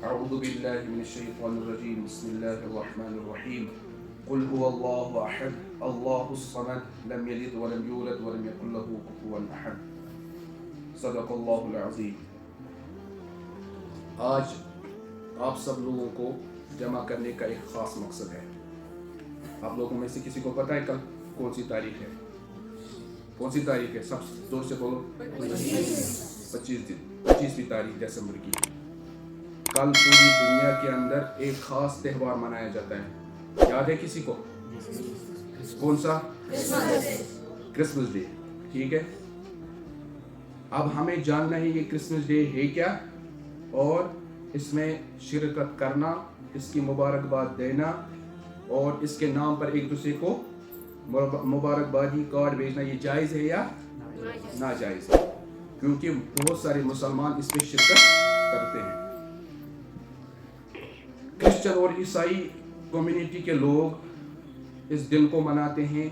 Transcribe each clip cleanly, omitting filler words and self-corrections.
أعوذ بالله من الشيطان الرجيم بسم الله الرحمن الرحيم قل هو الله أحد الله الصمد لم يلد ولم يولد ولم يكن له كفوا أحد صدق الله العظيم. آج آپ سب لوگوں کو جمع کرنے کا ایک خاص مقصد ہے. آپ لوگوں میں سے کسی کو پتہ ہے کل کون سی تاریخ ہے؟ کون سی تاریخ ہے؟ سب زور سے بولو. 25ویں تاریخ دسمبر کی. کل پوری دنیا کے اندر ایک خاص تہوار منایا جاتا ہے. یاد ہے کسی کو؟ کون سا؟ Christmas day. ٹھیک ہے. اب ہمیں جاننا ہے یہ کرسمس ڈے ہے کیا، اور اس میں شرکت کرنا، اس کی مبارکباد دینا اور اس کے نام پر ایک دوسرے کو مبارکبادی کارڈ بھیجنا یہ جائز ہے یا ناجائز ہے؟ کیونکہ بہت سارے مسلمان اس میں شرکت کرتے ہیں. کرسچن اور عیسائی کمیونٹی کے لوگ اس دن کو مناتے ہیں،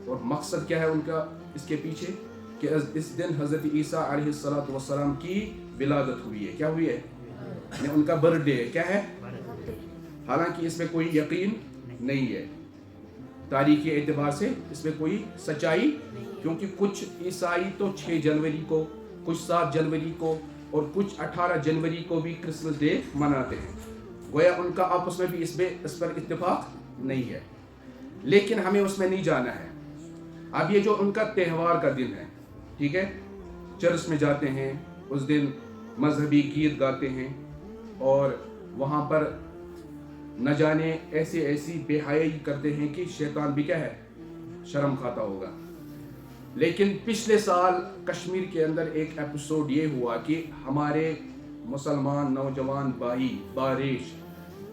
اور مقصد کیا ہے ان کا اس کے پیچھے؟ کہ اس دن حضرت عیسیٰ علیہ السلام کی ولادت ہوئی ہے. کیا ہوئی ہے؟ یعنی ان کا برتھ ڈے ہے. کیا ہے؟ حالانکہ اس میں کوئی یقین نہیں ہے تاریخی اعتبار سے، اس میں کوئی سچائی، کیونکہ کچھ عیسائی تو 6 جنوری کو، کچھ 7 جنوری کو اور کچھ 18 جنوری کو بھی کرسمس ڈے مناتے ہیں. گویا ان کا آپس میں بھی اس پر اتفاق نہیں ہے، لیکن ہمیں اس میں نہیں جانا ہے. اب یہ جو ان کا تہوار کا دن ہے، ٹھیک ہے، چرچ میں جاتے ہیں، اس دن مذہبی گیت گاتے ہیں اور وہاں پر نہ جانے ایسی بے حیائی کرتے ہیں کہ شیطان بھی کیا ہے، شرم کھاتا ہوگا. لیکن پچھلے سال کشمیر کے اندر ایک ایپیسوڈ یہ ہوا کہ ہمارے مسلمان نوجوان بھائی باریش،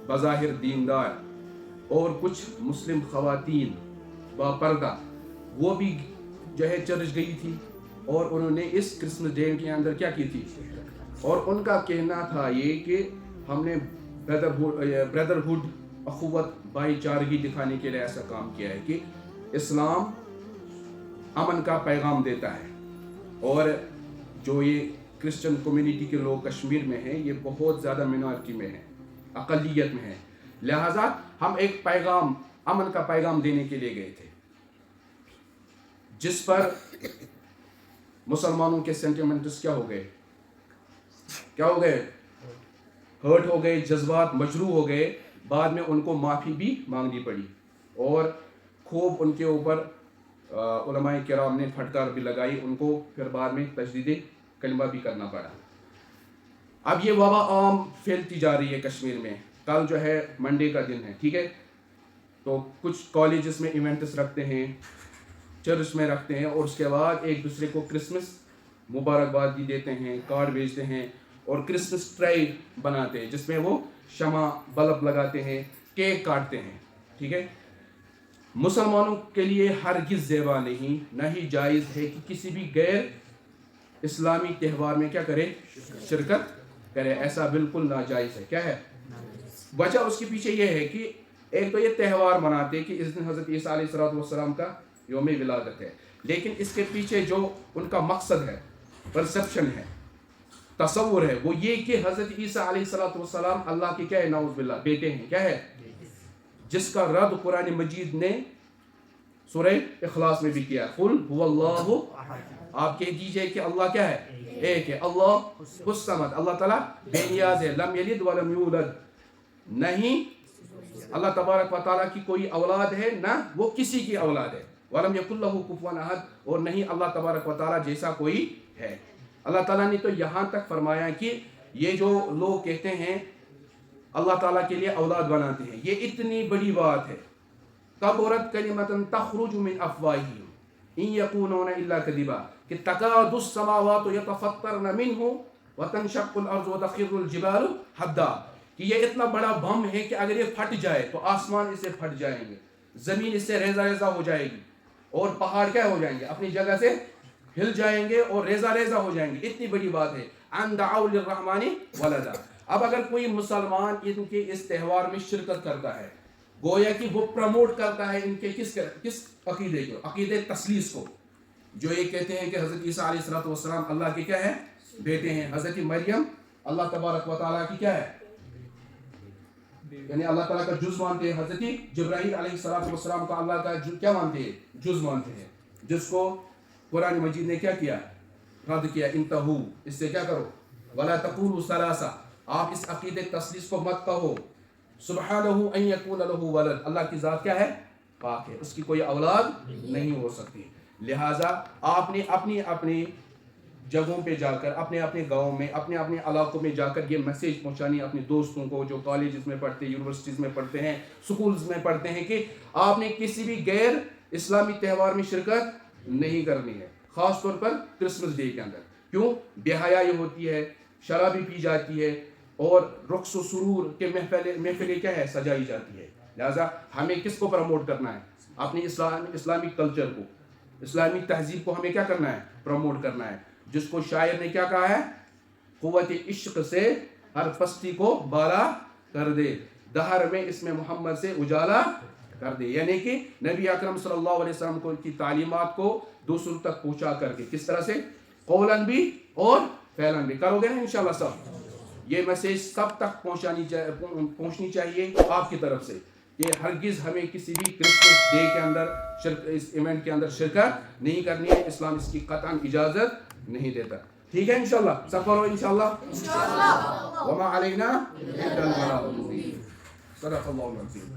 بظاہر دیندار اور کچھ مسلم خواتین باپردہ، وہ بھی جو ہے چرچ گئی تھی اور انہوں نے اس کرسمس ڈے کے اندر کیا کی تھی، اور ان کا کہنا تھا یہ کہ ہم نے بردرہڈ، اخوت، بھائی چارگی دکھانے کے لیے ایسا کام کیا ہے کہ اسلام امن کا پیغام دیتا ہے. اور جو یہ کرسچن کمیونٹی کے لوگ کشمیر میں ہیں، یہ بہت زیادہ مینارٹی میں ہیں، اقلیت میں ہیں، لہٰذا ہم ایک پیغام، امن کا پیغام دینے کے لیے گئے تھے، جس پر مسلمانوں کے سینٹیمنٹس کیا ہو گئے، ہرٹ ہو گئے، جذبات مجروح ہو گئے. بعد میں ان کو معافی بھی مانگنی پڑی اور خوب ان کے اوپر علماء کرام نے پھٹکار بھی لگائی، ان کو پھر بعد میں تجدید کلمہ بھی کرنا پڑا. اب یہ وبا عام پھیلتی جا رہی ہے کشمیر میں. کل جو ہے منڈے کا دن ہے، ٹھیک ہے، تو کچھ کالجز میں ایونٹس رکھتے ہیں، چرچ میں رکھتے ہیں، اور اس کے بعد ایک دوسرے کو کرسمس مبارکباد بھی دیتے ہیں، کارڈ بھیجتے ہیں اور کرسمس ٹرائی بناتے ہیں جس میں وہ شمع بلب لگاتے ہیں، کیک کاٹتے ہیں. ٹھیک ہے. مسلمانوں کے لیے ہرگز زیبا نہیں، نہ ہی جائز ہے کہ کسی بھی غیر اسلامی تہوار میں کیا کرے، شرکت کرے. ایسا بالکل ناجائز ہے. کیا ہے وجہ؟ اس کے پیچھے یہ ہے کہ ایک تو یہ تہوار مناتے کہ اس دن حضرت عیسیٰ علیہ السلام کا یوم ولادت ہے، لیکن اس کے پیچھے جو ان کا مقصد ہے، پرسپشن ہے، تصور ہے، وہ یہ کہ حضرت عیسیٰ علیہ السلام اللہ کے کیا ہے، نعوذ باللہ، بیٹے ہیں. کیا ہے؟ جس کا رد قرآن مجید نے سورہ اخلاص میں بھی کیا. قل هو اللہ، آپ کہہ دیجئے کہ اللہ کیا ہے، ایک ہے. اللہ الصمد، اللہ تعالیٰ بے نیاز ہے. لم یلد ولم یولد، نہیں اللہ تبارک و تعالیٰ کی کوئی اولاد ہے، نہ وہ کسی کی اولاد ہے. ولم یکن لہ کفوا احد، اور نہیں اللہ تبارک و تعالیٰ جیسا کوئی ہے. اللہ تعالیٰ نے تو یہاں تک فرمایا کہ یہ جو لوگ کہتے ہیں اللہ تعالیٰ کے لیے اولاد بناتے ہیں، یہ اتنی بڑی بات ہے. کبرت کلمۃ تخرج من افواہہم ان یقولون الا کذبا، کہ تکاد السماوات یتفطرن منہ وتنشق الارض وتخر الجبال حدا، کہ یہ اتنا بڑا بم ہے کہ اگر یہ پھٹ جائے تو آسمان اس سے پھٹ جائیں گے، زمین اس سے ریزہ ریزہ ہو جائے گی، اور پہاڑ کیا ہو جائیں گے، اپنی جگہ سے ہل جائیں گے اور ریزہ ریزہ ہو جائیں گے. اتنی بڑی بات ہے. ان دعوا للرحمن ولدا. اب اگر کوئی مسلمان ان کے اس تہوار میں شرکت کرتا ہے، گویا کہ وہ پروموٹ کرتا ہے ان کے کس عقیدے کو، عقیدے تثلیث کو، جو یہ کہتے ہیں کہ حضرت عیسیٰ علیہ السلام اللہ کے کیا ہے، بیٹے ہیں. حضرت مریم اللہ تبارک و تعالیٰ کی کیا ہے، یعنی اللہ تعالیٰ کا جز مانتے ہیں. حضرت جبرائیل علیہ السلام کا اللہ کا کیا مانتے ہیں؟ جز مانتے ہیں, جس کو قرآن مجید نے کیا کیا؟ رد کیا. انتہو, اس سے کیا کرو؟ ولا تقولوا ثلاثہ, آپ اس عقیدے تثلیث کو مت کہو. سبحانہ ان یکون لہ ولد, اللہ کی ذات کیا ہے؟ پاک ہے, اس کی کوئی اولاد نہیں ہو سکتی. لہٰذا آپ نے اپنی اپنی جگہوں پہ جا کر, اپنے اپنے گاؤں میں, اپنے اپنے علاقوں میں جا کر یہ میسیج پہنچانی اپنے دوستوں کو جو کالجز میں پڑھتے ہیں, یونیورسٹیز میں پڑھتے ہیں, سکولز میں پڑھتے ہیں, کہ آپ نے کسی بھی غیر اسلامی تہوار میں شرکت نہیں کرنی ہے, خاص طور پر کرسمس ڈے کے اندر. کیوں؟ بے حیائی ہوتی ہے, شرابی پی جاتی ہے, اور رقص و سرور کے محفلیں کیا ہے؟ سجائی جاتی ہے. لہٰذا ہمیں کس کو پروموٹ کرنا ہے؟ اپنی اسلامی کلچر کو, اسلامی تہذیب کو ہمیں کیا کرنا ہے؟ پروموٹ کرنا ہے, جس کو شاعر نے کیا کہا ہے؟ قوت عشق سے ہر پستی کو بالا کر دے, دہر میں اس میں محمد سے اجالا کر دے. یعنی کہ نبی اکرم صلی اللہ علیہ وسلم کو کی تعلیمات کو دوسروں تک پہنچا کر کے, کس طرح سے؟ قولاً بھی اور فعلاً بھی. کرو گے نا انشاءاللہ سب؟ یہ میسیج سب تک پہنچنی چاہیے آپ کی طرف سے, کہ ہرگز ہمیں کسی بھی کرسمس ڈے کے اندر اس ایونٹ کے اندر شرکت نہیں کرنی ہے. اسلام اس کی قطعاً اجازت نہیں دیتا. ٹھیک ہے انشاءاللہ, سب کرو انشاءاللہ. وما علینا الا البلاغ المبین. صدق اللہ العظیم.